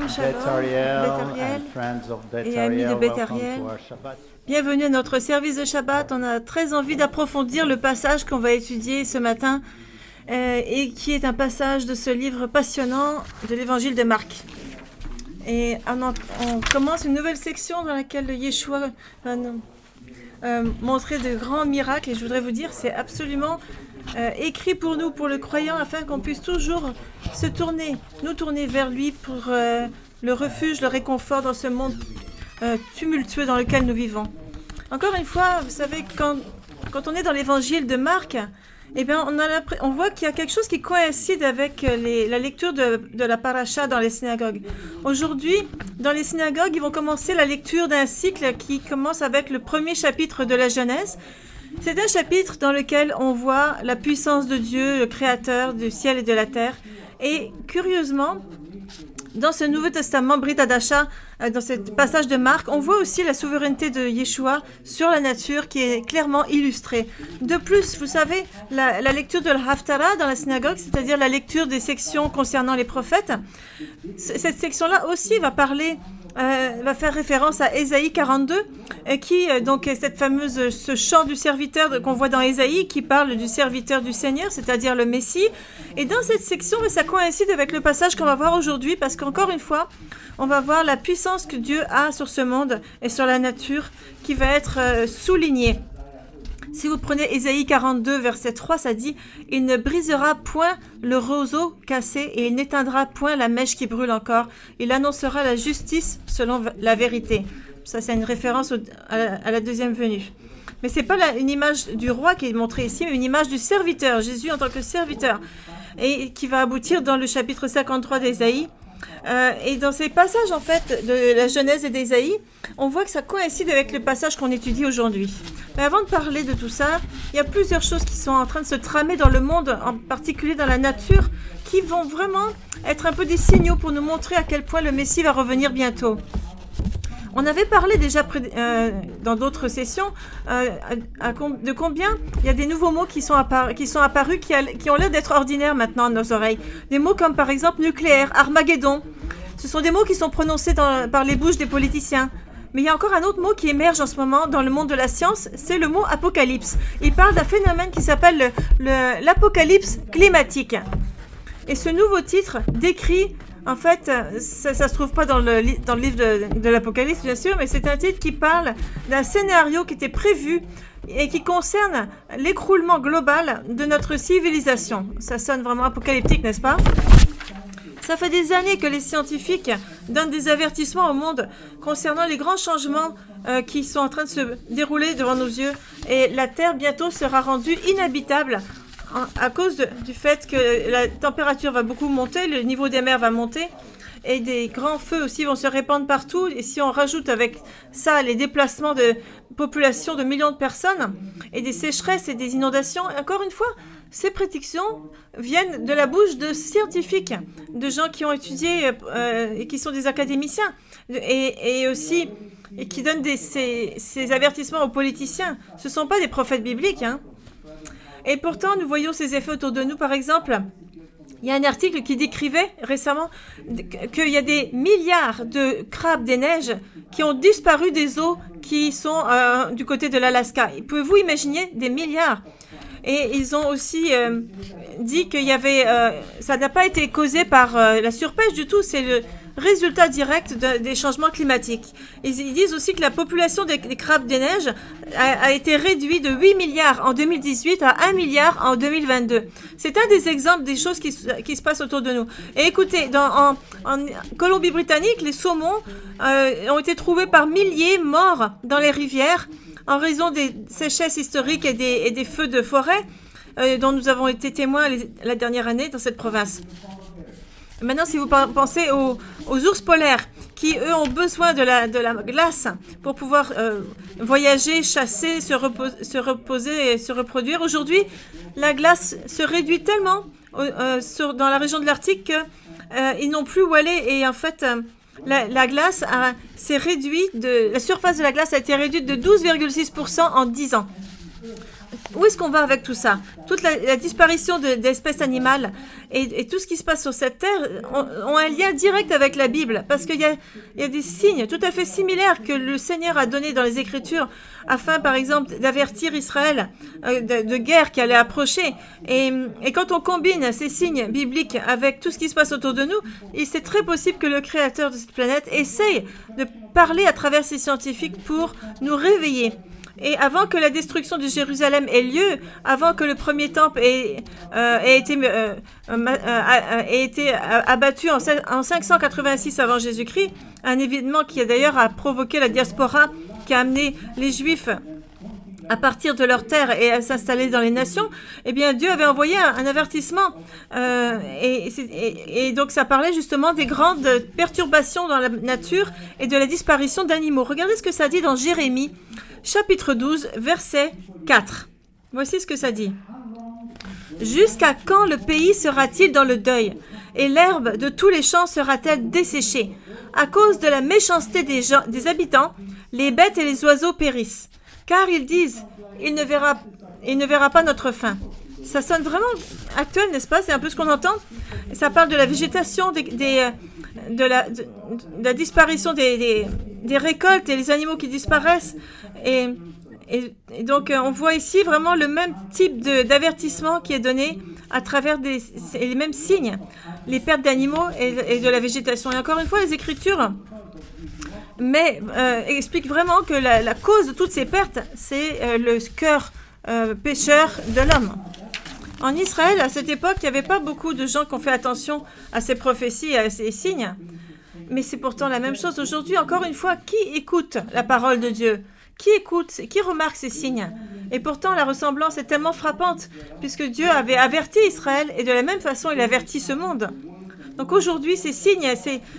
Shalom, shalom, Beth Ariel et amis de Beth Ariel. Bienvenue à notre service de Shabbat. On a très envie d'approfondir le passage qu'on va étudier ce matin et qui est un passage de ce livre passionnant de l'évangile de Marc. Et on commence une nouvelle section dans laquelle Yeshua va nous montrer de grands miracles. Et je voudrais vous dire, c'est absolument écrit pour nous, pour le croyant, afin qu'on puisse toujours nous tourner vers lui pour le refuge, le réconfort dans ce monde tumultueux dans lequel nous vivons. Encore une fois, vous savez, quand on est dans l'évangile de Marc, eh bien, on voit qu'il y a quelque chose qui coïncide avec la lecture de la paracha dans les synagogues. Aujourd'hui, dans les synagogues, ils vont commencer la lecture d'un cycle qui commence avec le premier chapitre de la Genèse. C'est un chapitre dans lequel on voit la puissance de Dieu, le créateur du ciel et de la terre. Et curieusement, dans ce Nouveau Testament, Brit Hadasha, dans ce passage de Marc, on voit aussi la souveraineté de Yeshua sur la nature qui est clairement illustrée. De plus, vous savez, la lecture de la Haftarah dans la synagogue, c'est-à-dire la lecture des sections concernant les prophètes, cette section-là aussi va faire référence à Ésaïe 42, qui donc est ce chant du serviteur qu'on voit dans Ésaïe, qui parle du serviteur du Seigneur, c'est-à-dire le Messie. Et dans cette section, ça coïncide avec le passage qu'on va voir aujourd'hui, parce qu'encore une fois, on va voir la puissance que Dieu a sur ce monde et sur la nature, qui va être soulignée. Si vous prenez Ésaïe 42, verset 3, ça dit « Il ne brisera point le roseau cassé et il n'éteindra point la mèche qui brûle encore. Il annoncera la justice selon la vérité. » Ça, c'est une référence à la deuxième venue. Mais ce n'est pas une image du roi qui est montrée ici, mais une image du serviteur, Jésus en tant que serviteur, et qui va aboutir dans le chapitre 53 d'Ésaïe. Et dans ces passages, en fait, de la Genèse et d'Ésaïe, on voit que ça coïncide avec le passage qu'on étudie aujourd'hui. Mais avant de parler de tout ça, il y a plusieurs choses qui sont en train de se tramer dans le monde, en particulier dans la nature, qui vont vraiment être un peu des signaux pour nous montrer à quel point le Messie va revenir bientôt. On avait parlé déjà dans d'autres sessions de combien il y a des nouveaux mots qui sont apparus, qui ont l'air d'être ordinaires maintenant à nos oreilles. Des mots comme par exemple nucléaire, Armageddon. Ce sont des mots qui sont prononcés par les bouches des politiciens. Mais il y a encore un autre mot qui émerge en ce moment dans le monde de la science, c'est le mot apocalypse. Il parle d'un phénomène qui s'appelle l'apocalypse climatique. Et ce nouveau titre décrit... En fait, ça se trouve pas dans le livre de l'Apocalypse, bien sûr, mais c'est un titre qui parle d'un scénario qui était prévu et qui concerne l'écroulement global de notre civilisation. Ça sonne vraiment apocalyptique, n'est-ce pas? Ça fait des années que les scientifiques donnent des avertissements au monde concernant les grands changements qui sont en train de se dérouler devant nos yeux. Et la Terre, bientôt, sera rendue inhabitable à cause du fait que la température va beaucoup monter, le niveau des mers va monter et des grands feux aussi vont se répandre partout. Et si on rajoute avec ça les déplacements de population de millions de personnes et des sécheresses et des inondations, encore une fois, ces prédictions viennent de la bouche de scientifiques, de gens qui ont étudié et qui sont des académiciens et aussi et qui donnent ces avertissements aux politiciens. Ce ne sont pas des prophètes bibliques, hein. Et pourtant, nous voyons ces effets autour de nous. Par exemple, il y a un article qui décrivait récemment qu'il y a des milliards de crabes des neiges qui ont disparu des eaux qui sont du côté de l'Alaska. Pouvez-vous imaginer des milliards? Et ils ont aussi dit qu'il y avait... ça n'a pas été causé par la surpêche du tout, c'est le résultat direct des changements climatiques. Ils disent aussi que la population des crabes des neiges a été réduite de 8 milliards en 2018 à 1 milliard en 2022. C'est un des exemples des choses qui se passent autour de nous. Et écoutez, en Colombie-Britannique, les saumons ont été trouvés par milliers morts dans les rivières en raison des sécheresses historiques et des feux de forêt dont nous avons été témoins la dernière année dans cette province. Maintenant, si vous pensez aux ours polaires qui, eux, ont besoin de la glace pour pouvoir voyager, chasser, se reposer et se reproduire. Aujourd'hui, la glace se réduit tellement dans la région de l'Arctique qu'ils n'ont plus où aller. Et en fait, la glace s'est réduite, la surface de la glace a été réduite de 12,6% en 10 ans. où est-ce qu'on va avec tout ça? Toute la disparition d'espèces animales et tout ce qui se passe sur cette terre ont un lien direct avec la Bible, parce qu'il y a des signes tout à fait similaires que le Seigneur a donnés dans les Écritures, afin, par exemple, d'avertir Israël de guerre qui allait approcher. Et quand on combine ces signes bibliques avec tout ce qui se passe autour de nous, c'est très possible que le Créateur de cette planète essaye de parler à travers ces scientifiques pour nous réveiller. Et avant que la destruction de Jérusalem ait lieu, avant que le premier temple ait été abattu en 586 avant Jésus-Christ, un événement qui a d'ailleurs provoqué la diaspora, qui a amené les Juifs à partir de leur terre et à s'installer dans les nations, eh bien Dieu avait envoyé un avertissement et donc ça parlait justement des grandes perturbations dans la nature et de la disparition d'animaux. Regardez ce que ça dit dans Jérémie, chapitre 12, verset 4. Voici ce que ça dit. « Jusqu'à quand le pays sera-t-il dans le deuil, et l'herbe de tous les champs sera-t-elle desséchée? À cause de la méchanceté des habitants, les bêtes et les oiseaux périssent. Car ils disent, il ne verra pas notre fin. » Ça sonne vraiment actuel, n'est-ce pas? C'est un peu ce qu'on entend. Ça parle de la végétation, de la disparition des récoltes et les animaux qui disparaissent. Et donc, on voit ici vraiment le même type d'avertissement qui est donné à travers les mêmes signes, les pertes d'animaux et de la végétation. Et encore une fois, les Écritures expliquent vraiment que la cause de toutes ces pertes, c'est le cœur pécheur de l'homme. En Israël, à cette époque, il n'y avait pas beaucoup de gens qui ont fait attention à ces prophéties et à ces signes. Mais c'est pourtant la même chose aujourd'hui. Encore une fois, qui écoute la parole de Dieu? Qui écoute, qui remarque ces signes? Et pourtant, la ressemblance est tellement frappante, puisque Dieu avait averti Israël, et de la même façon, il avertit ce monde. Donc aujourd'hui, ces signes,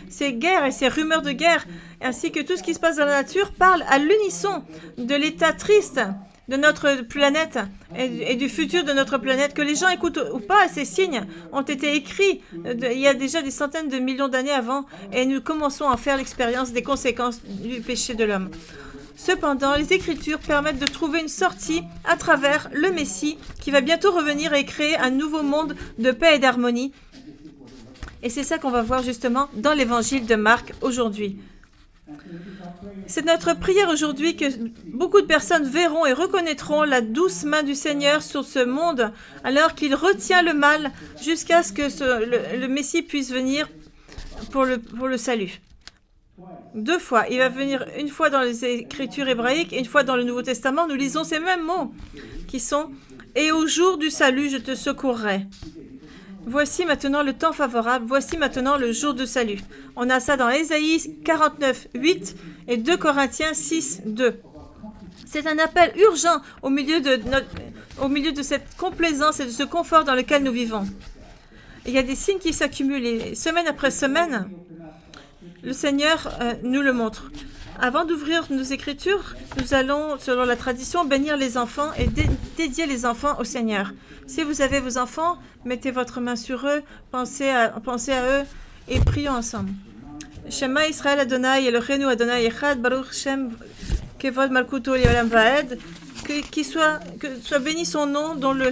ces guerres et ces rumeurs de guerre, ainsi que tout ce qui se passe dans la nature, parlent à l'unisson de l'état triste de notre planète et du futur de notre planète. Que les gens écoutent ou pas, ces signes ont été écrits il y a déjà des centaines de millions d'années avant, et nous commençons à faire l'expérience des conséquences du péché de l'homme. Cependant, les Écritures permettent de trouver une sortie à travers le Messie qui va bientôt revenir et créer un nouveau monde de paix et d'harmonie. Et c'est ça qu'on va voir justement dans l'évangile de Marc aujourd'hui. C'est notre prière aujourd'hui que beaucoup de personnes verront et reconnaîtront la douce main du Seigneur sur ce monde alors qu'il retient le mal jusqu'à ce que le Messie puisse venir pour le salut. 2 fois. Il va venir une fois dans les Écritures hébraïques et une fois dans le Nouveau Testament. Nous lisons ces mêmes mots qui sont « Et au jour du salut, je te secourrai ». Voici maintenant le temps favorable, voici maintenant le jour de salut. On a ça dans Ésaïe 49, 8 et 2 Corinthiens 6, 2. C'est un appel urgent au milieu de cette complaisance et de ce confort dans lequel nous vivons. Et il y a des signes qui s'accumulent et semaine après semaine, le Seigneur nous le montre. Avant d'ouvrir nos Écritures, nous allons, selon la tradition, bénir les enfants et dédier les enfants au Seigneur. Si vous avez vos enfants, mettez votre main sur eux, pensez à eux et prions ensemble. Shema Israël Adonai Eloheinu Adonai Echad Baruch Shem Kevod Malkuto Leolam Vaed. Que soit béni son nom, dont le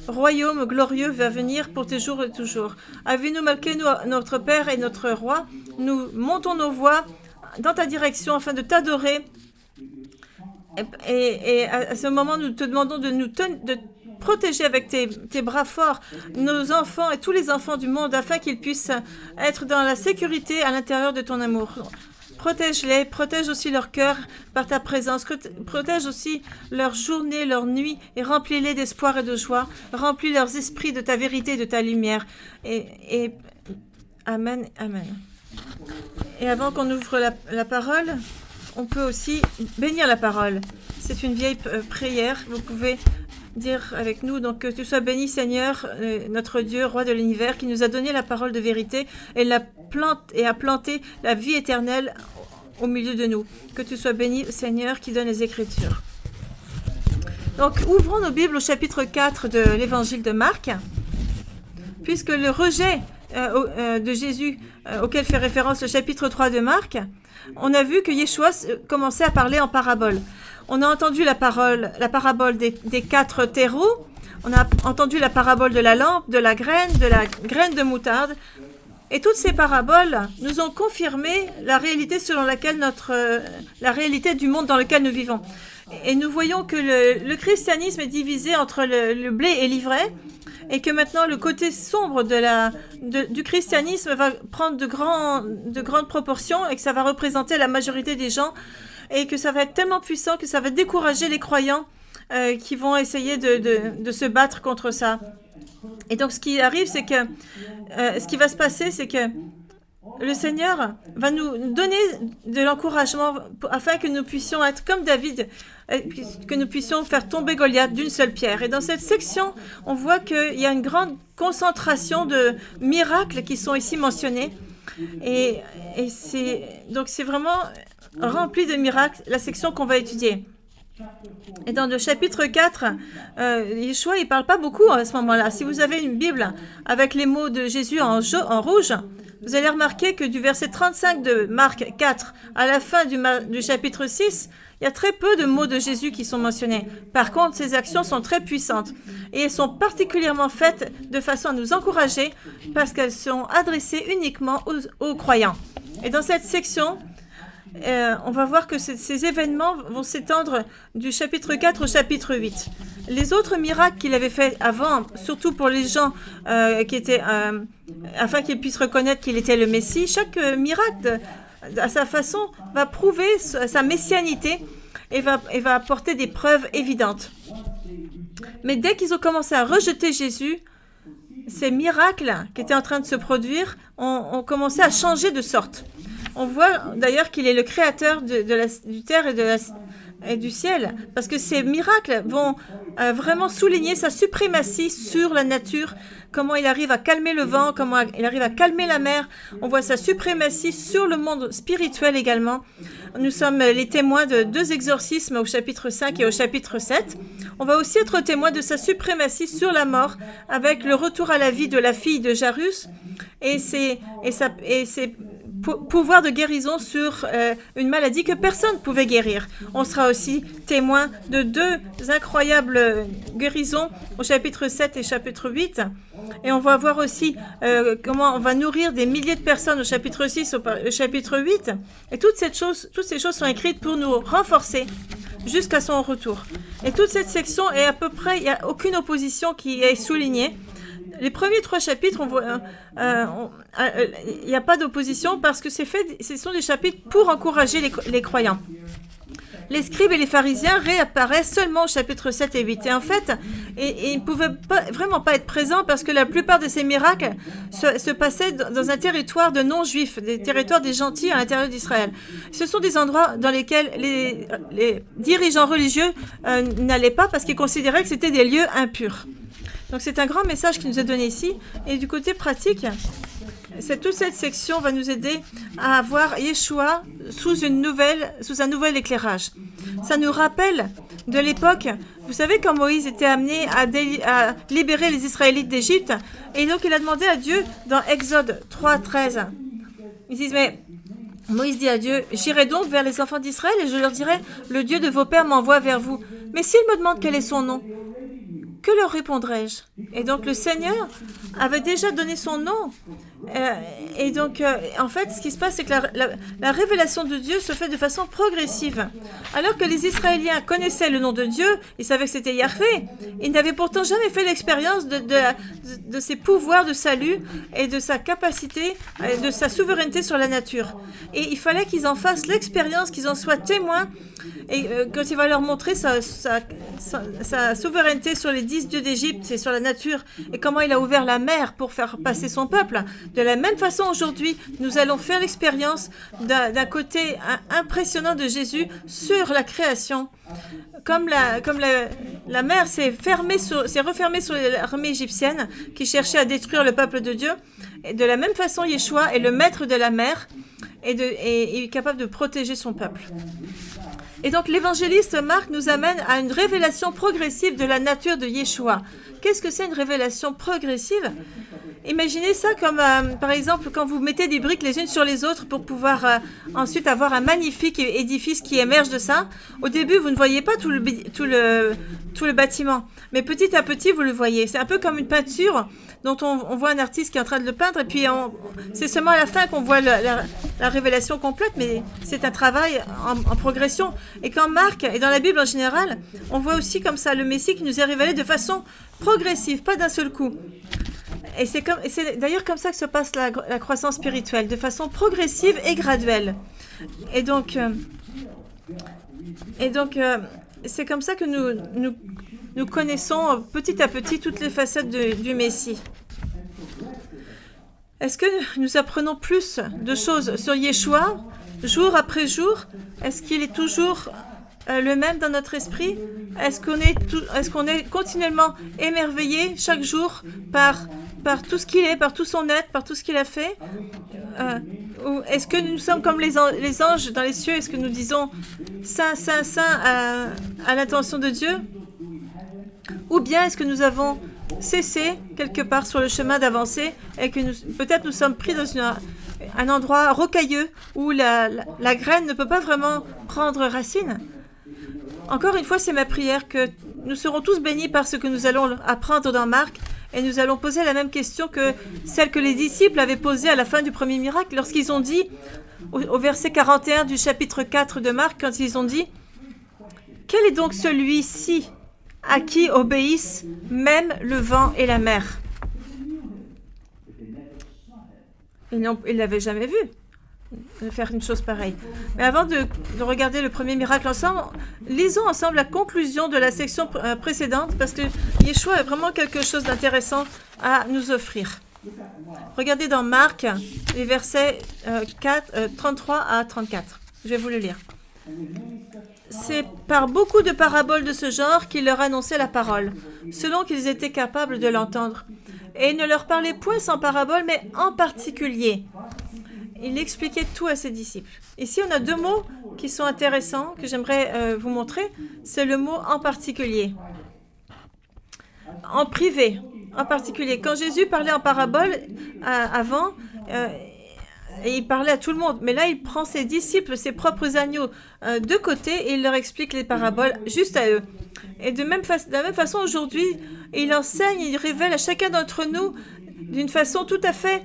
royaume glorieux va venir pour tes jours et toujours. Avinu Malkeinu, notre Père et notre Roi, nous montons nos voix dans ta direction afin de t'adorer. Et à ce moment, nous te demandons de protéger avec tes bras forts nos enfants et tous les enfants du monde afin qu'ils puissent être dans la sécurité à l'intérieur de ton amour. Protège-les, protège aussi leur cœur par ta présence, protège aussi leur journée, leur nuit et remplis-les d'espoir et de joie, remplis leurs esprits de ta vérité et de ta lumière. Et Amen, Amen. Et avant qu'on ouvre la parole, on peut aussi bénir la parole. C'est une vieille prière, vous pouvez dire avec nous, donc que tu sois béni Seigneur, notre Dieu, roi de l'univers, qui nous a donné la parole de vérité et a planté la vie éternelle au milieu de nous. Que tu sois béni Seigneur qui donne les Écritures. Donc ouvrons nos Bibles au chapitre 4 de l'évangile de Marc, puisque le rejet de Jésus auquel fait référence le chapitre 3 de Marc, on a vu que Yeshua commençait à parler en parabole. On a entendu la parabole des 4 terreaux. On a entendu la parabole de la lampe, de la graine de moutarde. Et toutes ces paraboles nous ont confirmé la réalité selon laquelle la réalité du monde dans lequel nous vivons. Et nous voyons que le christianisme est divisé entre le blé et l'ivraie, et que maintenant le côté sombre du christianisme va prendre de grandes proportions, et que ça va représenter la majorité des gens, et que ça va être tellement puissant que ça va décourager les croyants qui vont essayer de se battre contre ça. Et donc ce qui arrive, c'est que ce qui va se passer, c'est que le Seigneur va nous donner de l'encouragement afin que nous puissions être comme David, que nous puissions faire tomber Goliath d'une seule pierre. Et dans cette section, on voit qu'il y a une grande concentration de miracles qui sont ici mentionnés. Et c'est vraiment rempli de miracles, la section qu'on va étudier. Et dans le chapitre 4, Yeshua, il ne parle pas beaucoup à ce moment-là. Si vous avez une Bible avec les mots de Jésus en rouge, vous allez remarquer que du verset 35 de Marc 4 à la fin du chapitre 6, il y a très peu de mots de Jésus qui sont mentionnés. Par contre, ces actions sont très puissantes et elles sont particulièrement faites de façon à nous encourager parce qu'elles sont adressées uniquement aux croyants. Et dans cette section, on va voir que ces événements vont s'étendre du chapitre 4 au chapitre 8. Les autres miracles qu'il avait fait avant, surtout pour les gens afin qu'ils puissent reconnaître qu'il était le Messie, chaque miracle, à sa façon, va prouver sa messianité et va apporter des preuves évidentes. Mais dès qu'ils ont commencé à rejeter Jésus, ces miracles qui étaient en train de se produire ont commencé à changer de sorte. On voit d'ailleurs qu'il est le créateur du terre et du ciel, parce que ces miracles vont vraiment souligner sa suprématie sur la nature, comment il arrive à calmer le vent, comment il arrive à calmer la mer. On voit sa suprématie sur le monde spirituel également. Nous sommes les témoins de 2 exorcismes au chapitre 5 et au chapitre 7. On va aussi être témoins de sa suprématie sur la mort, avec le retour à la vie de la fille de Jairus et ses pouvoir de guérison sur une maladie que personne ne pouvait guérir. On sera aussi témoin de 2 incroyables guérisons au chapitre 7 et chapitre 8. Et on va voir aussi comment on va nourrir des milliers de personnes au chapitre 6 au chapitre 8. Et toutes ces choses sont écrites pour nous renforcer jusqu'à son retour. Et toute cette section est à peu près, il n'y a aucune opposition qui est soulignée. Les premiers 3 chapitres, il n'y a pas d'opposition parce que ce sont des chapitres pour encourager les croyants. Les scribes et les pharisiens réapparaissent seulement au chapitre 7 et 8. Et en fait, ils ne pouvaient vraiment pas être présents parce que la plupart de ces miracles se passaient dans un territoire de non-juifs, des territoires des gentils à l'intérieur d'Israël. Ce sont des endroits dans lesquels les dirigeants religieux n'allaient pas parce qu'ils considéraient que c'était des lieux impurs. Donc c'est un grand message qui nous est donné ici. Et du côté pratique, toute cette section va nous aider à voir Yeshua sous un nouvel éclairage. Ça nous rappelle de l'époque, vous savez, quand Moïse était amené à libérer les Israélites d'Égypte, et donc il a demandé à Dieu dans Exode 3:13. Ils disent, mais Moïse dit à Dieu, j'irai donc vers les enfants d'Israël et je leur dirai, le Dieu de vos pères m'envoie vers vous. Mais s'ils me demandent quel est son nom, que leur répondrai-je? Et donc le Seigneur avait déjà donné son nom. Et donc, en fait, ce qui se passe, c'est que la révélation de Dieu se fait de façon progressive. Alors que les Israéliens connaissaient le nom de Dieu, ils savaient que c'était Yahvé. Ils n'avaient pourtant jamais fait l'expérience de ses pouvoirs de salut et de sa capacité, de sa souveraineté sur la nature. Et il fallait qu'ils en fassent l'expérience, qu'ils en soient témoins. Et quand il va leur montrer sa souveraineté sur les 10 dieux d'Égypte et sur la nature, et comment il a ouvert la mer pour faire passer son peuple, de la même façon aujourd'hui, nous allons faire l'expérience d'un côté impressionnant de Jésus sur la création. Comme la mer s'est refermée sur l'armée égyptienne qui cherchait à détruire le peuple de Dieu, et de la même façon, Yeshua est le maître de la mer et est capable de protéger son peuple. Et donc l'évangéliste Marc nous amène à une révélation progressive de la nature de Yeshua. Qu'est-ce que c'est une révélation progressive? Imaginez ça comme, par exemple, quand vous mettez des briques les unes sur les autres pour pouvoir ensuite avoir un magnifique édifice qui émerge de ça. Au début, vous ne voyez pas tout le bâtiment, mais petit à petit, vous le voyez. C'est un peu comme une peinture dont on voit un artiste qui est en train de le peindre, et puis c'est seulement à la fin qu'on voit la révélation complète, mais c'est un travail en progression. Et quand Marc, et dans la Bible en général, on voit aussi comme ça le Messie qui nous est révélé de façon progressive, pas d'un seul coup. Et c'est d'ailleurs comme ça que se passe la croissance spirituelle, de façon progressive et graduelle. Et donc c'est comme ça que nous connaissons petit à petit toutes les facettes du Messie. Est-ce que nous apprenons plus de choses sur Yeshua, jour après jour? Est-ce qu'il est toujours le même dans notre esprit? Est-ce qu'on est continuellement émerveillé chaque jour par tout ce qu'il est, par tout son être, par tout ce qu'il a fait? Ou est-ce que nous sommes comme les anges dans les cieux? Est-ce que nous disons Saint, Saint, Saint à l'intention de Dieu? Ou bien est-ce que nous avons cessé quelque part sur le chemin d'avancer et que peut-être nous sommes pris dans un endroit rocailleux où la graine ne peut pas vraiment prendre racine? Encore une fois, c'est ma prière que nous serons tous bénis par ce que nous allons apprendre dans Marc, et nous allons poser la même question que celle que les disciples avaient posée à la fin du premier miracle, lorsqu'ils ont dit, au verset 41 du chapitre 4 de Marc, quand ils ont dit « Quel est donc celui-ci à qui obéissent même le vent et la mer ?» Ils ne l'avaient jamais vu de faire une chose pareille. Mais avant de regarder le premier miracle ensemble, lisons ensemble la conclusion de la section précédente, parce que Yeshua a vraiment quelque chose d'intéressant à nous offrir. Regardez dans Marc, les versets 33 à 34. Je vais vous le lire. C'est par beaucoup de paraboles de ce genre qu'il leur annonçait la parole, selon qu'ils étaient capables de l'entendre. Et il ne leur parlait point sans parabole, mais en particulier. Il expliquait tout à ses disciples. Ici, on a deux mots qui sont intéressants, que j'aimerais vous montrer. C'est le mot « en particulier ». En privé, en particulier. Quand Jésus parlait en parabole avant, et il parlait à tout le monde. Mais là, il prend ses disciples, ses propres agneaux de côté, et il leur explique les paraboles juste à eux. Et de la même façon, aujourd'hui, il enseigne, il révèle à chacun d'entre nous d'une façon tout à fait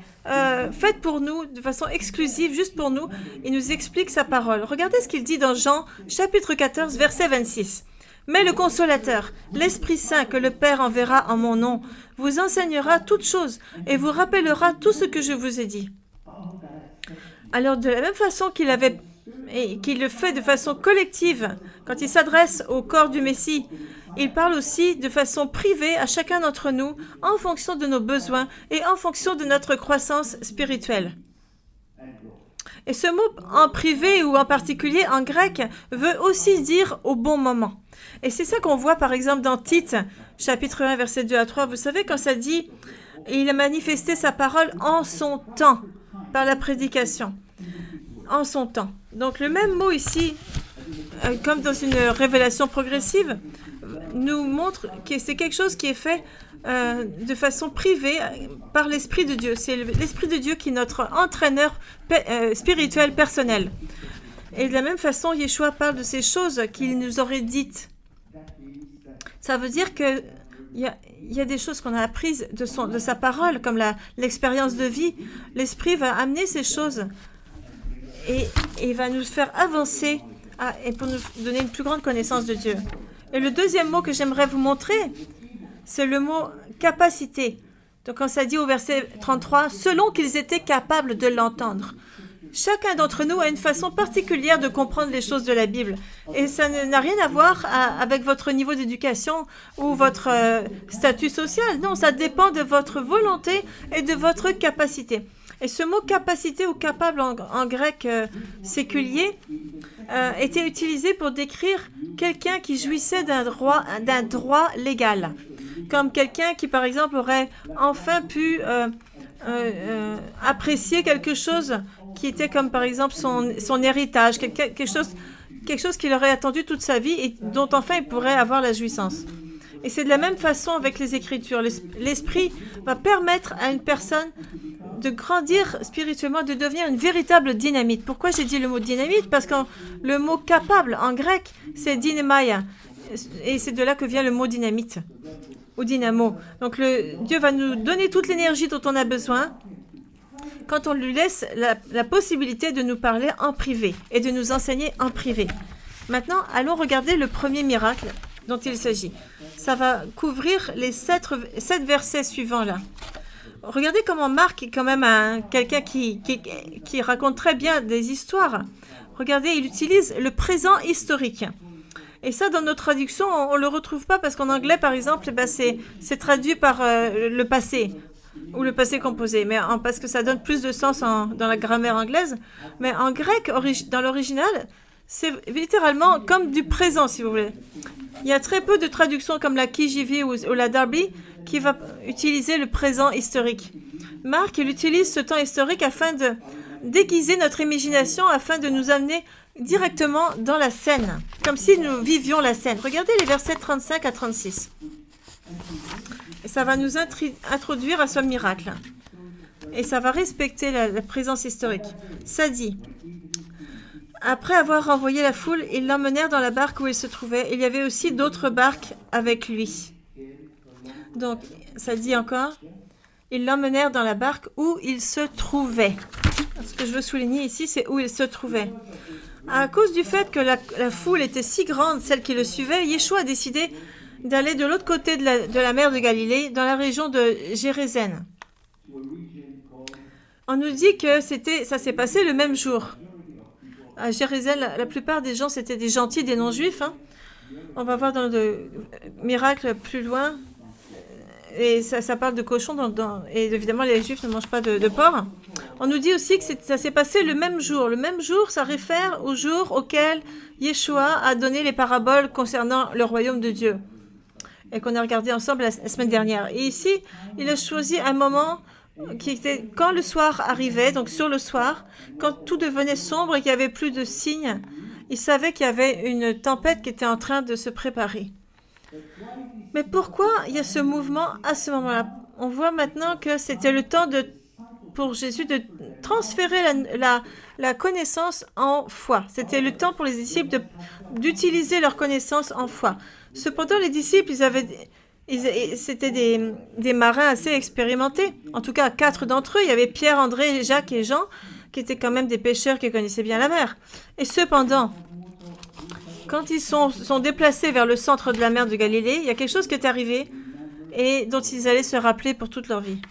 faite pour nous, de façon exclusive, juste pour nous. Il nous explique sa parole. Regardez ce qu'il dit dans Jean, chapitre 14, verset 26. « Mais le Consolateur, l'Esprit Saint que le Père enverra en mon nom, vous enseignera toutes choses et vous rappellera tout ce que je vous ai dit. » Alors, de la même façon qu'il le fait de façon collective, quand il s'adresse au corps du Messie, il parle aussi de façon privée à chacun d'entre nous, en fonction de nos besoins et en fonction de notre croissance spirituelle. Et ce mot « en privé » ou « en particulier » en grec veut aussi dire « au bon moment ». Et c'est ça qu'on voit par exemple dans Tite, chapitre 1, versets 2 à 3. Vous savez, quand ça dit « il a manifesté sa parole en son temps » par la prédication. En son temps. Donc le même mot ici, comme dans une révélation progressive, nous montre que c'est quelque chose qui est fait de façon privée par l'Esprit de Dieu. C'est l'Esprit de Dieu qui est notre entraîneur spirituel personnel. Et de la même façon, Yeshua parle de ces choses qu'il nous aurait dites. Ça veut dire qu'il y a des choses qu'on a apprises de sa parole, comme l'expérience de vie. L'Esprit va amener ces choses et va nous faire avancer et pour nous donner une plus grande connaissance de Dieu. Et le deuxième mot que j'aimerais vous montrer, c'est le mot « capacité ». Donc, quand ça dit au verset 33, « selon qu'ils étaient capables de l'entendre ». Chacun d'entre nous a une façon particulière de comprendre les choses de la Bible. Et ça n'a rien à voir avec votre niveau d'éducation ou votre statut social. Non, ça dépend de votre volonté et de votre capacité. Et ce mot « capacité » ou « capable » en grec séculier était utilisé pour décrire quelqu'un qui jouissait d'un droit légal. Comme quelqu'un qui, par exemple, aurait enfin pu apprécier quelque chose qui était comme, par exemple, son héritage, quelque chose quelque chose qu'il aurait attendu toute sa vie et dont enfin il pourrait avoir la jouissance. Et c'est de la même façon avec les Écritures. L'Esprit va permettre à une personne de grandir spirituellement, de devenir une véritable dynamite. Pourquoi j'ai dit le mot dynamite? Parce que le mot capable en grec, c'est dynamia. Et c'est de là que vient le mot dynamite ou dynamo. Donc Dieu va nous donner toute l'énergie dont on a besoin quand on lui laisse la possibilité de nous parler en privé et de nous enseigner en privé. Maintenant, allons regarder le premier miracle dont il s'agit. Ça va couvrir les 7 versets suivants là. Regardez comment Marc est quand même quelqu'un qui raconte très bien des histoires. Regardez, il utilise le présent historique. Et ça, dans nos traductions, on ne le retrouve pas parce qu'en anglais, par exemple, c'est traduit par le passé ou le passé composé, mais parce que ça donne plus de sens dans la grammaire anglaise. Mais en grec, dans l'original, c'est littéralement comme du présent, si vous voulez. Il y a très peu de traductions comme la KJV ou la Darby qui va utiliser le présent historique. Marc, il utilise ce temps historique afin de déguiser notre imagination, afin de nous amener directement dans la scène, comme si nous vivions la scène. Regardez les versets 35 à 36. Et ça va nous introduire à ce miracle. Et ça va respecter la présence historique. Ça dit... Après avoir renvoyé la foule, ils l'emmenèrent dans la barque où il se trouvait. Il y avait aussi d'autres barques avec lui. Donc, ça dit encore, ils l'emmenèrent dans la barque où il se trouvait. Ce que je veux souligner ici, c'est où il se trouvait. À cause du fait que la foule était si grande, celle qui le suivait, Yeshua a décidé d'aller de l'autre côté de la mer de Galilée, dans la région de Gérézène. On nous dit que ça s'est passé le même jour. À Gérézène, la plupart des gens, c'était des gentils, des non-juifs. Hein. On va voir dans le miracle plus loin. Et ça parle de cochons. Et évidemment, les juifs ne mangent pas de porc. On nous dit aussi que ça s'est passé le même jour. Le même jour, ça réfère au jour auquel Yeshua a donné les paraboles concernant le royaume de Dieu. Et qu'on a regardé ensemble la semaine dernière. Et ici, il a choisi un moment... qui était quand le soir arrivait, donc sur le soir, quand tout devenait sombre et qu'il n'y avait plus de signes, il savait qu'il y avait une tempête qui était en train de se préparer. Mais pourquoi il y a ce mouvement à ce moment-là? On voit maintenant que c'était le temps pour Jésus de transférer la connaissance en foi. C'était le temps pour les disciples d'utiliser leur connaissance en foi. Cependant, les disciples, c'était des marins assez expérimentés. En tout cas, 4 d'entre eux. Il y avait Pierre, André, Jacques et Jean, qui étaient quand même des pêcheurs qui connaissaient bien la mer. Et cependant, quand ils sont déplacés vers le centre de la mer de Galilée, il y a quelque chose qui est arrivé et dont ils allaient se rappeler pour toute leur vie.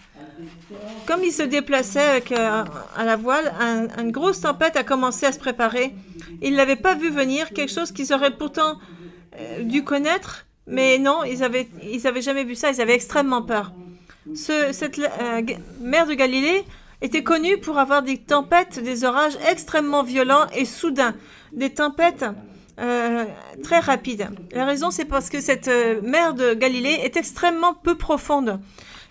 Comme ils se déplaçaient à la voile, une grosse tempête a commencé à se préparer. Ils ne l'avaient pas vu venir, quelque chose qu'ils auraient pourtant dû connaître. Mais non, ils avaient jamais vu ça, ils avaient extrêmement peur. Cette mer de Galilée était connue pour avoir des tempêtes, des orages extrêmement violents et soudains, des tempêtes très rapides. La raison, c'est parce que cette mer de Galilée est extrêmement peu profonde.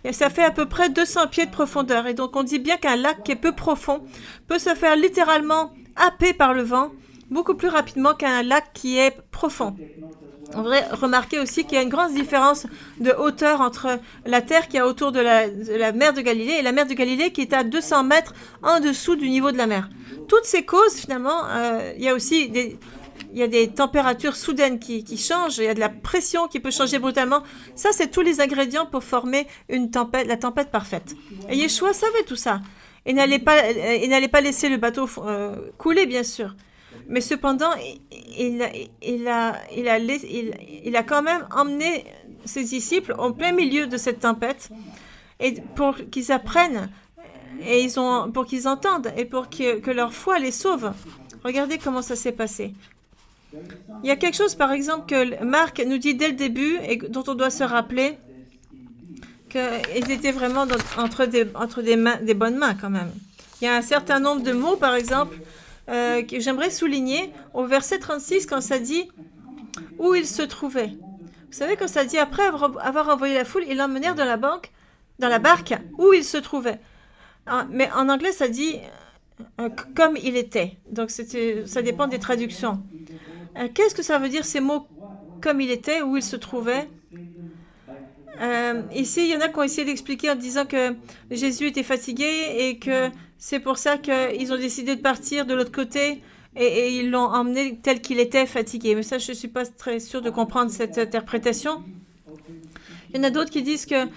Et ça fait à peu près 200 pieds de profondeur. Et donc, on dit bien qu'un lac qui est peu profond peut se faire littéralement happer par le vent beaucoup plus rapidement qu'un lac qui est profond. On devrait remarquer aussi qu'il y a une grande différence de hauteur entre la terre qui est autour de la mer de Galilée et la mer de Galilée qui est à 200 mètres en dessous du niveau de la mer. Toutes ces causes, finalement, il y a aussi des températures soudaines qui changent, il y a de la pression qui peut changer brutalement. Ça, c'est tous les ingrédients pour former la tempête parfaite. Et Yeshua savait tout ça. Il n'allait pas laisser le bateau couler, bien sûr. Mais cependant, il a quand même emmené ses disciples en plein milieu de cette tempête et pour qu'ils apprennent et pour qu'ils entendent et pour que leur foi les sauve. Regardez comment ça s'est passé. Il y a quelque chose, par exemple, que Marc nous dit dès le début et dont on doit se rappeler qu'ils étaient vraiment entre des bonnes mains quand même. Il y a un certain nombre de mots, par exemple, que j'aimerais souligner au verset 36 quand ça dit où il se trouvait. Vous savez, quand ça dit après avoir envoyé la foule, ils l'emmenèrent dans la barque où il se trouvait. Mais en anglais, ça dit comme il était. Donc ça dépend des traductions. Qu'est-ce que ça veut dire ces mots comme il était, où il se trouvait? Ici, il y en a qui ont essayé d'expliquer en disant que Jésus était fatigué et que c'est pour ça qu'ils ont décidé de partir de l'autre côté et ils l'ont emmené tel qu'il était fatigué. Mais ça, je ne suis pas très sûre de comprendre cette interprétation. Il y en a d'autres qui disent que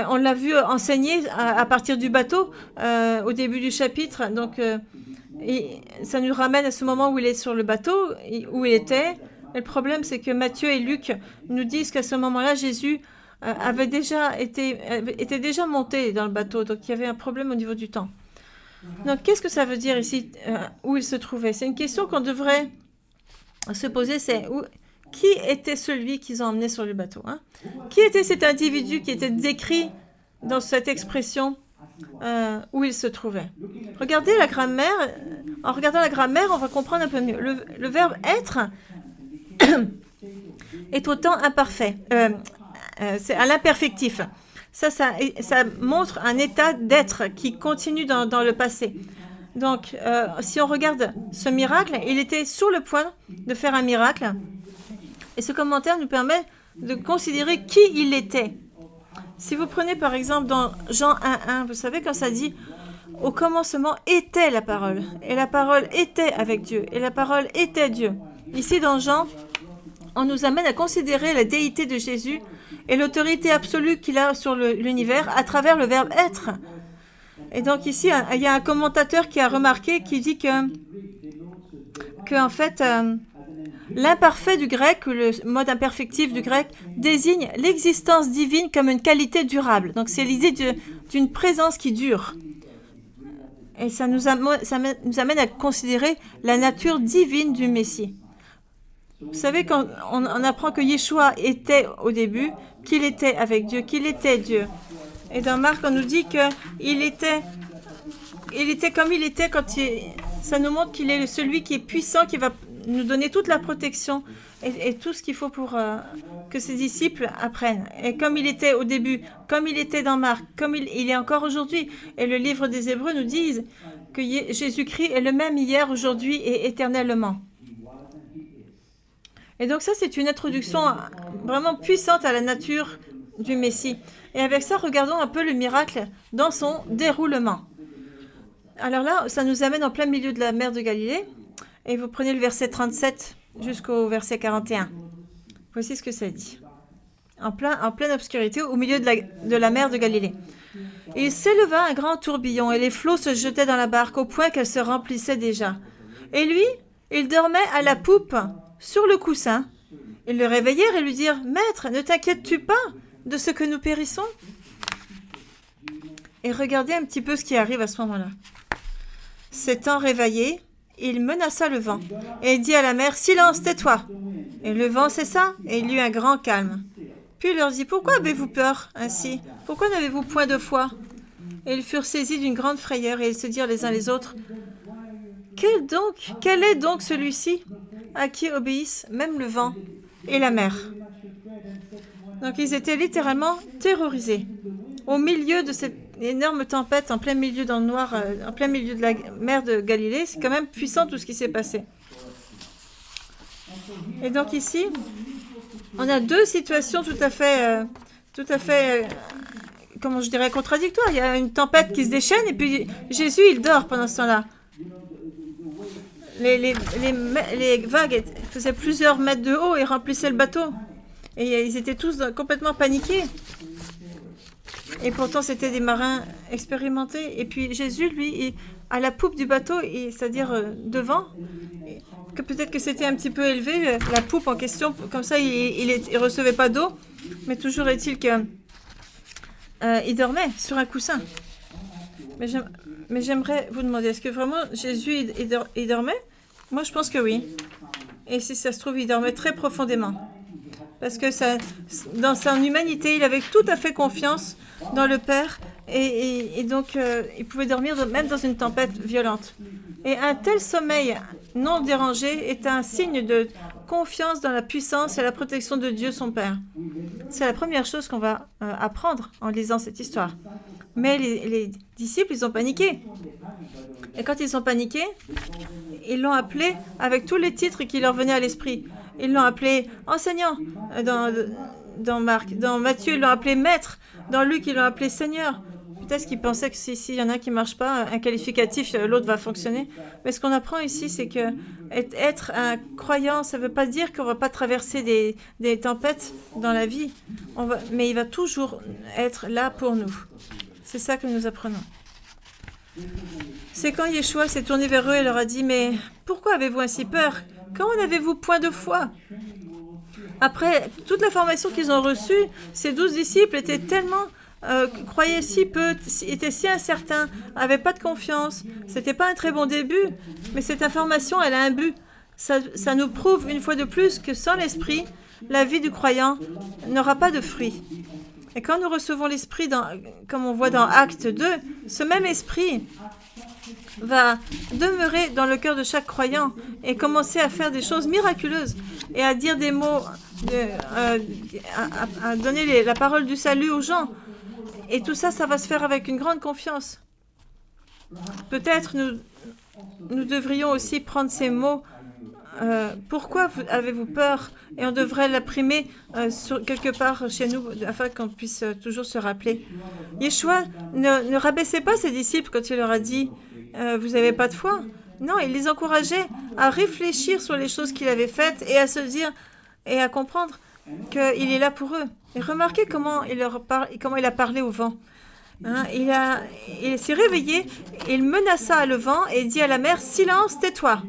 on l'a vu enseigner à partir du bateau au début du chapitre. Donc, et ça nous ramène à ce moment où il est sur le bateau, où il était. Et le problème, c'est que Matthieu et Luc nous disent qu'à ce moment-là, Jésus était déjà monté dans le bateau. Donc, il y avait un problème au niveau du temps. Donc, qu'est-ce que ça veut dire ici, où il se trouvait? C'est une question qu'on devrait se poser, c'est qui était celui qu'ils ont emmené sur le bateau, hein? Qui était cet individu qui était décrit dans cette expression où il se trouvait? Regardez la grammaire. En regardant la grammaire, on va comprendre un peu mieux. Le verbe « être » est au temps imparfait. C'est à l'imperfectif. Ça montre un état d'être qui continue dans le passé. Donc, si on regarde ce miracle, il était sur le point de faire un miracle. Et ce commentaire nous permet de considérer qui il était. Si vous prenez par exemple dans Jean 1.1, vous savez quand ça dit « Au commencement était la parole, et la parole était avec Dieu, et la parole était Dieu ». Ici dans Jean, on nous amène à considérer la déité de Jésus et l'autorité absolue qu'il a sur l'univers à travers le verbe « être ». Et donc ici, il y a un commentateur qui a remarqué, qui dit que en fait, l'imparfait du grec, ou le mode imperfectif du grec, désigne l'existence divine comme une qualité durable. Donc c'est l'idée d'une présence qui dure. Et ça nous amène à considérer la nature divine du Messie. Vous savez, quand on apprend que Yeshua était au début, qu'il était avec Dieu, qu'il était Dieu. Et dans Marc, on nous dit qu'il était comme il était ça nous montre qu'il est celui qui est puissant, qui va nous donner toute la protection et tout ce qu'il faut pour que ses disciples apprennent. Et comme il était au début, comme il était dans Marc, comme il est encore aujourd'hui. Et le livre des Hébreux nous dit que Jésus-Christ est le même hier, aujourd'hui et éternellement. Et donc ça, c'est une introduction vraiment puissante à la nature du Messie. Et avec ça, regardons un peu le miracle dans son déroulement. Alors là, ça nous amène en plein milieu de la mer de Galilée. Et vous prenez le verset 37 jusqu'au verset 41. Voici ce que ça dit. En pleine obscurité, au milieu de la mer de Galilée. Il s'éleva un grand tourbillon et les flots se jetaient dans la barque au point qu'elle se remplissait déjà. Et lui, il dormait à la poupe sur le coussin. Ils le réveillèrent et lui dirent « Maître, ne t'inquiètes-tu pas de ce que nous périssons ?» Et regardez un petit peu ce qui arrive à ce moment-là. S'étant réveillé, il menaça le vent et dit à la mer « Silence, tais-toi !» Et le vent cessa et il y eut un grand calme. Puis il leur dit « Pourquoi avez-vous peur ainsi? Pourquoi n'avez-vous point de foi ?» Et ils furent saisis d'une grande frayeur et ils se dirent les uns les autres « Quel est donc celui-ci à qui obéissent même le vent et la mer ?» Donc ils étaient littéralement terrorisés. Au milieu de cette énorme tempête, en plein milieu dans le noir, en plein milieu de la mer de Galilée, c'est quand même puissant tout ce qui s'est passé. Et donc ici, on a deux situations tout à fait, comment je dirais, contradictoires. Il y a une tempête qui se déchaîne et puis Jésus, il dort pendant ce temps-là. Les vagues faisaient plusieurs mètres de haut et remplissaient le bateau. Et ils étaient tous complètement paniqués. Et pourtant, c'était des marins expérimentés. Et puis Jésus, lui, à la poupe du bateau, c'est-à-dire devant, que peut-être que c'était un petit peu élevé, la poupe en question, comme ça, il ne recevait pas d'eau. Mais toujours est-il qu'il dormait sur un coussin. Mais j'aimerais vous demander, est-ce que vraiment Jésus, il dormait? Moi, je pense que oui. Et si ça se trouve, il dormait très profondément. Parce que dans son humanité, il avait tout à fait confiance dans le Père. Et donc, il pouvait dormir même dans une tempête violente. Et un tel sommeil non dérangé est un signe de confiance dans la puissance et la protection de Dieu, son Père. C'est la première chose qu'on va apprendre en lisant cette histoire. Mais les disciples, ils ont paniqué. Et quand ils ont paniqué, ils l'ont appelé avec tous les titres qui leur venaient à l'esprit. Ils l'ont appelé enseignant dans Marc. Dans Matthieu, ils l'ont appelé maître. Dans Luc, ils l'ont appelé Seigneur. Peut-être qu'ils pensaient que s'il y en a un qui ne marche pas, un qualificatif, l'autre va fonctionner. Mais ce qu'on apprend ici, c'est que être un croyant, ça ne veut pas dire qu'on ne va pas traverser des tempêtes dans la vie. Mais il va toujours être là pour nous. C'est ça que nous apprenons. C'est quand Yeshua s'est tourné vers eux et leur a dit « Mais pourquoi avez-vous ainsi peur? Comment n'avez-vous point de foi ?» Après toute la formation qu'ils ont reçue, ces 12 disciples étaient tellement... croyaient si peu, étaient si incertains, n'avaient pas de confiance. C'était pas un très bon début, mais cette information, elle a un but. Ça nous prouve une fois de plus que sans l'esprit, la vie du croyant n'aura pas de fruits. Et quand nous recevons l'esprit, comme on voit dans Acte 2, ce même esprit va demeurer dans le cœur de chaque croyant et commencer à faire des choses miraculeuses et à dire des mots, à donner la parole du salut aux gens. Et tout ça, ça va se faire avec une grande confiance. Peut-être nous devrions aussi prendre ces mots. Pourquoi avez-vous peur? Et on devrait l'imprimer quelque part chez nous afin qu'on puisse toujours se rappeler. Yeshua ne rabaissait pas ses disciples quand il leur a dit vous n'avez pas de foi. Non, il les encourageait à réfléchir sur les choses qu'il avait faites et à se dire et à comprendre qu'il est là pour eux. Et remarquez comment il a parlé au vent. Hein, il s'est réveillé, il menaça le vent et dit à la mer, « Silence, tais-toi !»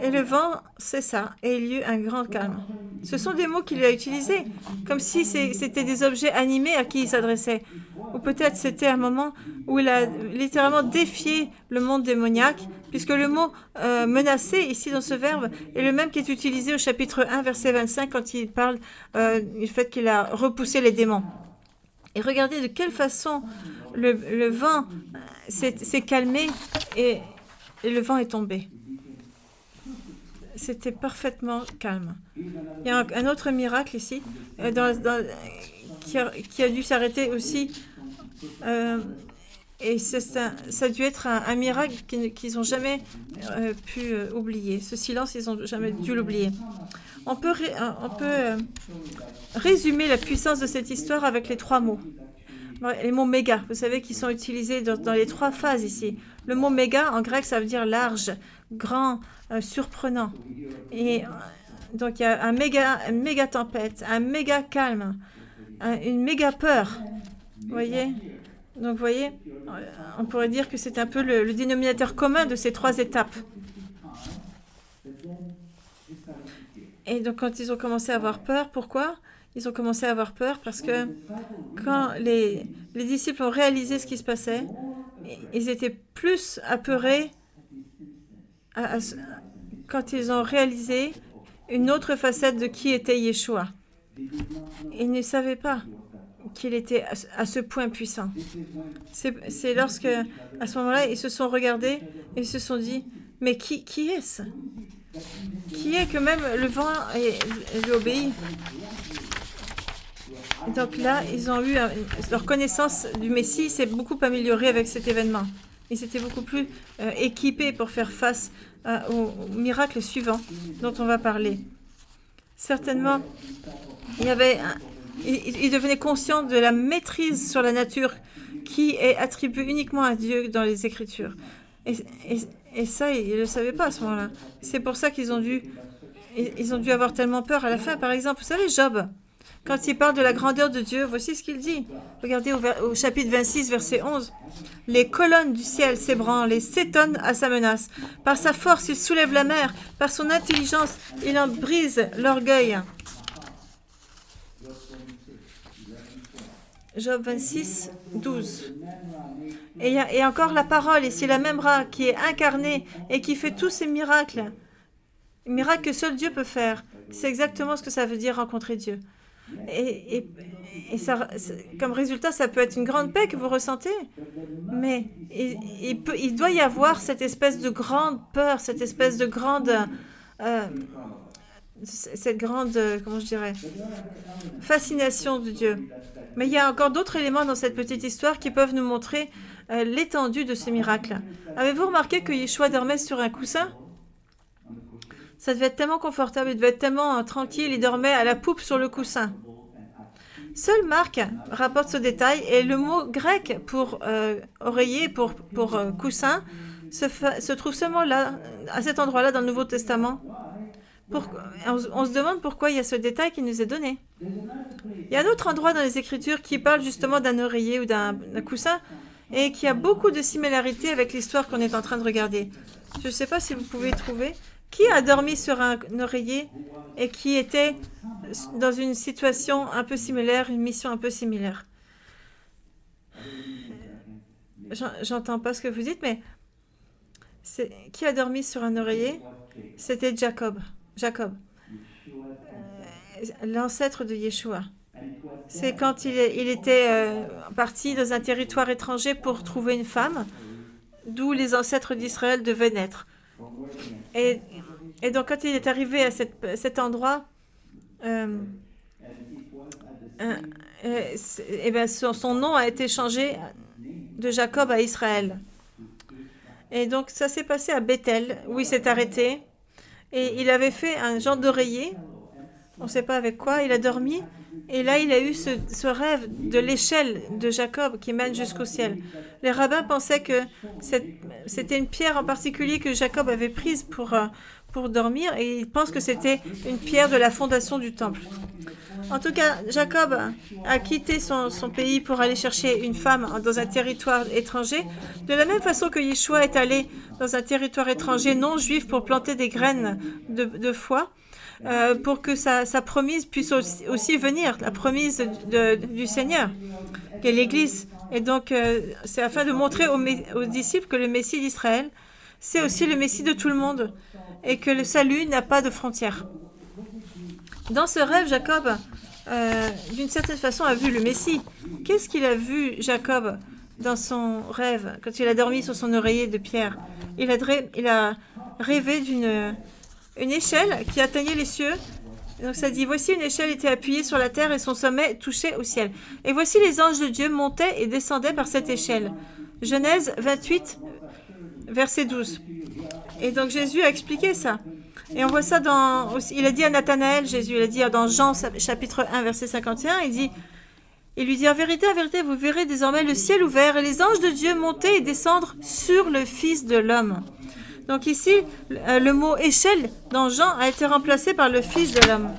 Et le vent cessa et il y eut un grand calme. Ce sont des mots qu'il a utilisés, comme si c'était des objets animés à qui il s'adressait. Ou peut-être c'était un moment où il a littéralement défié le monde démoniaque, puisque le mot menacer ici dans ce verbe est le même qui est utilisé au chapitre 1, verset 25, quand il parle du fait qu'il a repoussé les démons. Et regardez de quelle façon le vent s'est calmé et le vent est tombé. C'était parfaitement calme. Il y a un autre miracle ici, qui a dû s'arrêter aussi. Et ça a dû être un miracle qu'ils n'ont jamais pu oublier. Ce silence, ils n'ont jamais dû l'oublier. On peut résumer la puissance de cette histoire avec les 3 mots. Les mots méga, vous savez, qui sont utilisés dans les 3 phases ici. Le mot méga, en grec, ça veut dire large, grand, surprenant. Et donc, il y a une méga tempête, un méga calme, une méga peur. Vous voyez? Donc, vous voyez, on pourrait dire que c'est un peu le dénominateur commun de ces 3 étapes. Et donc, quand ils ont commencé à avoir peur, pourquoi? Ils ont commencé à avoir peur parce que quand les disciples ont réalisé ce qui se passait, ils étaient plus apeurés quand ils ont réalisé une autre facette de qui était Yeshua. Ils ne savaient pas qu'il était à ce point puissant. C'est lorsque, à ce moment-là, ils se sont regardés et ils se sont dit, mais qui est-ce? Qui est que même le vent lui obéit? Donc là, ils ont eu leur connaissance du Messie s'est beaucoup améliorée avec cet événement. Ils étaient beaucoup plus équipés pour faire face au miracle suivant dont on va parler. Certainement, ils devenaient conscients de la maîtrise sur la nature qui est attribuée uniquement à Dieu dans les Écritures. Et ça, ils ne le savaient pas à ce moment-là. C'est pour ça qu'ils ont dû avoir tellement peur à la fin. Par exemple, vous savez, Job, quand il parle de la grandeur de Dieu, voici ce qu'il dit. Regardez au chapitre 26, verset 11. « Les colonnes du ciel s'ébranlent et s'étonnent à sa menace. Par sa force, il soulève la mer. Par son intelligence, il en brise l'orgueil. » Job 26, 12. Et encore la parole, ici la même Ra qui est incarnée et qui fait tous ces miracles. Miracles que seul Dieu peut faire. C'est exactement ce que ça veut dire rencontrer Dieu. Et ça, comme résultat, ça peut être une grande paix que vous ressentez. Mais il doit y avoir cette espèce de grande peur, cette espèce de grande... comment je dirais, fascination de Dieu. Mais il y a encore d'autres éléments dans cette petite histoire qui peuvent nous montrer l'étendue de ce miracle. Avez-vous remarqué que Yeshua dormait sur un coussin? Ça devait être tellement confortable, il devait être tellement tranquille, il dormait à la poupe sur le coussin. Seul Marc rapporte ce détail et le mot grec pour oreiller, pour coussin, se trouve seulement là, à cet endroit-là dans le Nouveau Testament. On se demande pourquoi il y a ce détail qui nous est donné. Il y a un autre endroit dans les Écritures qui parle justement d'un oreiller ou d'un coussin et qui a beaucoup de similarités avec l'histoire qu'on est en train de regarder. Je ne sais pas si vous pouvez trouver. Qui a dormi sur un oreiller et qui était dans une situation un peu similaire, une mission un peu similaire? J'entends pas ce que vous dites, mais qui a dormi sur un oreiller? C'était Jacob, l'ancêtre de Yeshua. C'est quand il était parti dans un territoire étranger pour trouver une femme, d'où les ancêtres d'Israël devaient naître. Et donc, quand il est arrivé à cet endroit, son nom a été changé de Jacob à Israël. Et donc, ça s'est passé à Bethel, où il s'est arrêté. Et il avait fait un genre d'oreiller, on ne sait pas avec quoi, il a dormi. Et là, il a eu ce rêve de l'échelle de Jacob qui mène jusqu'au ciel. Les rabbins pensaient que c'était une pierre en particulier que Jacob avait prise pour dormir, et ils pensent que c'était une pierre de la fondation du temple. En tout cas, Jacob a quitté son pays pour aller chercher une femme dans un territoire étranger, de la même façon que Yeshua est allé dans un territoire étranger non juif pour planter des graines de foi, pour que sa promise puisse aussi venir, la promise du Seigneur, qui est l'Église. Et donc, c'est afin de montrer aux disciples que le Messie d'Israël, c'est aussi le Messie de tout le monde, et que le salut n'a pas de frontières. Dans ce rêve, Jacob, d'une certaine façon, a vu le Messie. Qu'est-ce qu'il a vu, Jacob, dans son rêve, quand il a dormi sur son oreiller de pierre? Il a rêvé d'une échelle qui atteignait les cieux. Donc ça dit, voici une échelle était appuyée sur la terre et son sommet touchait au ciel. Et voici les anges de Dieu montaient et descendaient par cette échelle. Genèse 28, verset 12. Et donc Jésus a expliqué ça. Et on voit ça il a dit à Nathanaël, Jésus, il a dit dans Jean chapitre 1, verset 51, il lui dit, en vérité, vous verrez désormais le ciel ouvert et les anges de Dieu monter et descendre sur le Fils de l'homme. Donc ici, le mot échelle dans Jean a été remplacé par le Fils de l'homme.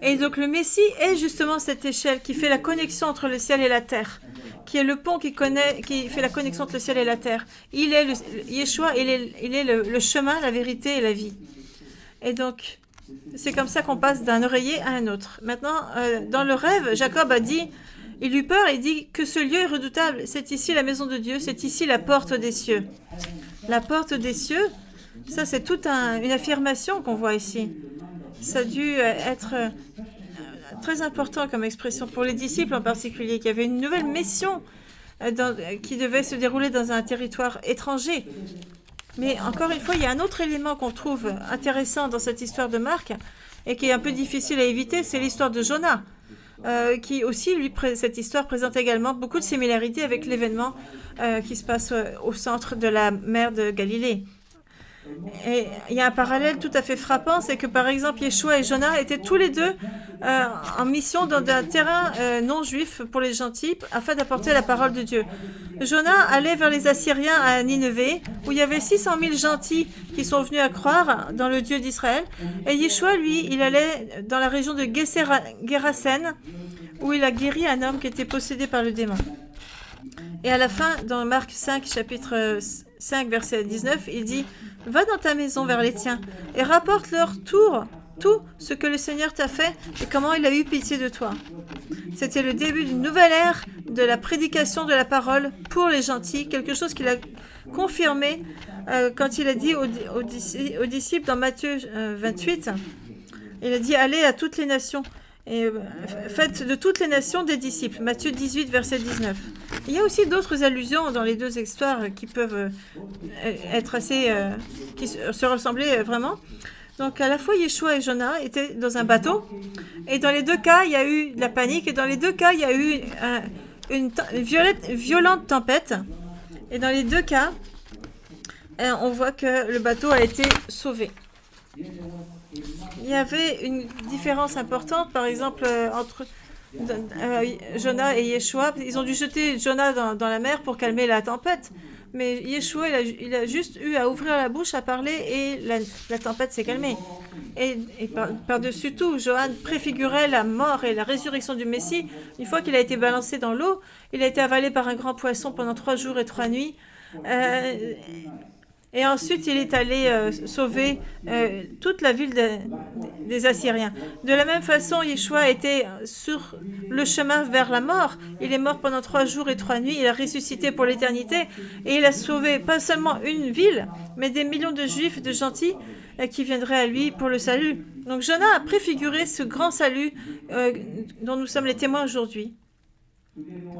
Et donc le Messie est justement cette échelle qui fait la connexion entre le ciel et la terre, qui est le pont qui fait la connexion entre le ciel et la terre. Il est Yeshua, il est le chemin, la vérité et la vie. Et donc, c'est comme ça qu'on passe d'un oreiller à un autre. Maintenant, dans le rêve, Jacob a dit, il eut peur et dit que ce lieu est redoutable. C'est ici la maison de Dieu, c'est ici la porte des cieux. La porte des cieux, ça c'est toute une affirmation qu'on voit ici. Ça a dû être très important comme expression pour les disciples en particulier, qui avaient une nouvelle mission qui devait se dérouler dans un territoire étranger. Mais encore une fois, il y a un autre élément qu'on trouve intéressant dans cette histoire de Marc et qui est un peu difficile à éviter, c'est l'histoire de Jonas, qui aussi, cette histoire présente également beaucoup de similarités avec l'événement qui se passe au centre de la mer de Galilée. Et il y a un parallèle tout à fait frappant, c'est que par exemple Yeshua et Jonas étaient tous les deux en mission dans un terrain non juif pour les gentils afin d'apporter la parole de Dieu. Jonas allait vers les Assyriens à Nineveh où il y avait 600 000 gentils qui sont venus à croire dans le Dieu d'Israël. Et Yeshua, lui, il allait dans la région de Gérasen où il a guéri un homme qui était possédé par le démon. Et à la fin, dans Marc 5, chapitre 5, verset 19, il dit « Va dans ta maison vers les tiens et rapporte-leur tout ce que le Seigneur t'a fait et comment il a eu pitié de toi. » C'était le début d'une nouvelle ère de la prédication de la parole pour les gentils, quelque chose qu'il a confirmé quand il a dit aux disciples dans Matthieu 28. Il a dit « Allez à toutes les nations. » Et faites de toutes les nations des disciples. Matthieu 18, verset 19. Il y a aussi d'autres allusions dans les deux histoires qui peuvent être assez... qui se ressembler vraiment. Donc à la fois Yeshua et Jonah étaient dans un bateau, et dans les deux cas il y a eu de la panique, et dans les deux cas il y a eu une violente tempête, et dans les deux cas on voit que le bateau a été sauvé. Il y avait une différence importante, par exemple entre Jonah et Yeshua. Ils ont dû jeter Jonah dans la mer pour calmer la tempête. Mais Yeshua, il a juste eu à ouvrir la bouche, à parler, et la tempête s'est calmée. Et par-dessus tout, Johann préfigurait la mort et la résurrection du Messie. Une fois qu'il a été balancé dans l'eau, il a été avalé par un grand poisson pendant 3 jours et 3 nuits. Et ensuite, il est allé sauver toute la ville des Assyriens. De la même façon, Yeshua était sur le chemin vers la mort. Il est mort pendant 3 jours et 3 nuits. Il a ressuscité pour l'éternité. Et il a sauvé pas seulement une ville, mais des millions de Juifs et de gentils qui viendraient à lui pour le salut. Donc Jonah a préfiguré ce grand salut dont nous sommes les témoins aujourd'hui.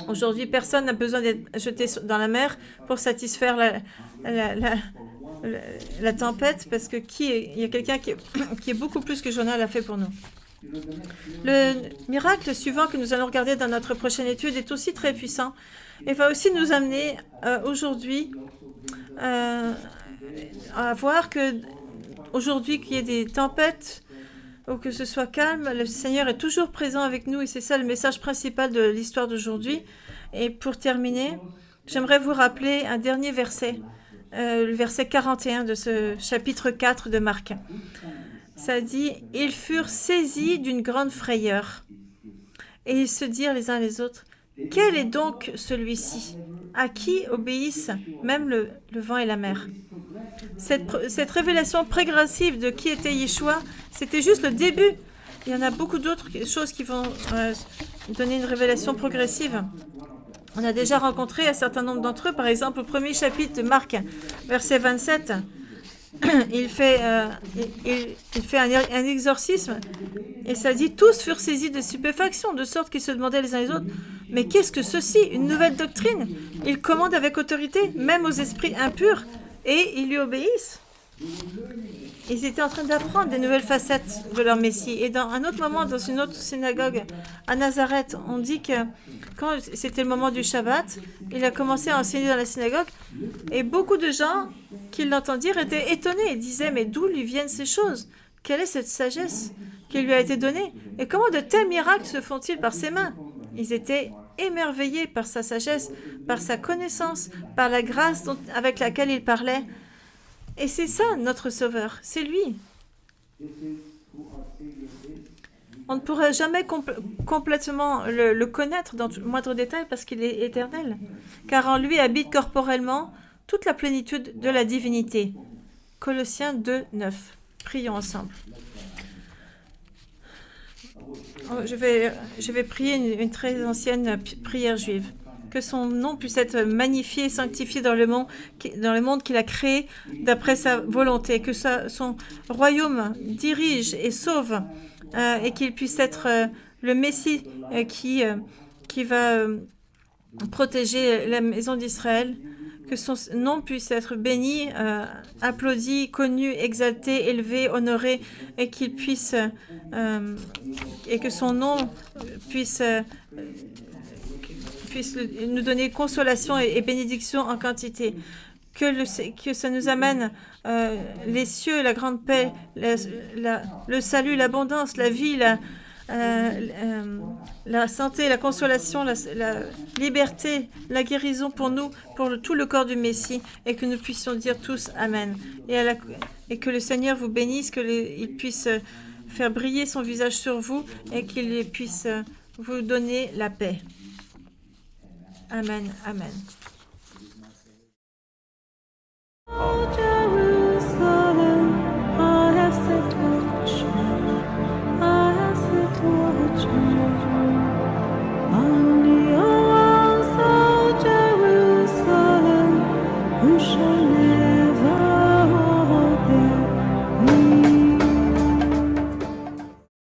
Aujourd'hui, personne n'a besoin d'être jeté dans la mer pour satisfaire la tempête, parce que il y a quelqu'un qui est beaucoup plus que Jonah l'a fait pour nous. Le miracle suivant que nous allons regarder dans notre prochaine étude est aussi très puissant et va aussi nous amener aujourd'hui à voir que aujourd'hui qu'il y ait des tempêtes ou que ce soit calme, le Seigneur est toujours présent avec nous, et c'est ça le message principal de l'histoire d'aujourd'hui. Et pour terminer, j'aimerais vous rappeler un dernier verset, le verset 41 de ce chapitre 4 de Marc. Ça dit « Ils furent saisis d'une grande frayeur, et ils se dirent les uns les autres, « Quel est donc celui-ci, à qui obéissent même le vent et la mer ?» Cette révélation progressive de qui était Yeshua, c'était juste le début. Il y en a beaucoup d'autres choses qui vont donner une révélation progressive. On a déjà rencontré un certain nombre d'entre eux. Par exemple, au premier chapitre de Marc, verset 27, il fait un exorcisme. Et ça dit « Tous furent saisis de stupéfaction, de sorte qu'ils se demandaient les uns les autres, « Mais qu'est-ce que ceci? Une nouvelle doctrine? Il commande avec autorité, même aux esprits impurs, et ils lui obéissent. » Ils étaient en train d'apprendre des nouvelles facettes de leur Messie. Et dans un autre moment, dans une autre synagogue à Nazareth, on dit que quand c'était le moment du Shabbat, il a commencé à enseigner dans la synagogue, et beaucoup de gens qui l'entendirent étaient étonnés et disaient « Mais d'où lui viennent ces choses? Quelle est cette sagesse qui lui a été donnée? Et comment de tels miracles se font-ils par ses mains ?» Ils étaient émerveillés par sa sagesse, par sa connaissance, par la grâce avec laquelle il parlait. Et c'est ça, notre Sauveur, c'est lui. On ne pourra jamais complètement le connaître dans le moindre détail parce qu'il est éternel, car en lui habite corporellement toute la plénitude de la divinité. Colossiens 2, 9. Prions ensemble. Je vais prier une très ancienne prière juive. Que son nom puisse être magnifié, sanctifié dans le monde qu'il a créé d'après sa volonté. Que son royaume dirige et sauve et qu'il puisse être le Messie qui va protéger la maison d'Israël. Que son nom puisse être béni, applaudi, connu, exalté, élevé, honoré, et qu'il puisse et que son nom puisse nous donner consolation et bénédiction en quantité. Que ça nous amène les cieux, la grande paix, le salut, l'abondance, la vie, la santé, la consolation, la liberté, la guérison pour nous, pour tout le corps du Messie, et que nous puissions dire tous Amen. Et que le Seigneur vous bénisse, qu'il puisse faire briller son visage sur vous et qu'il puisse vous donner la paix. Amen, amen.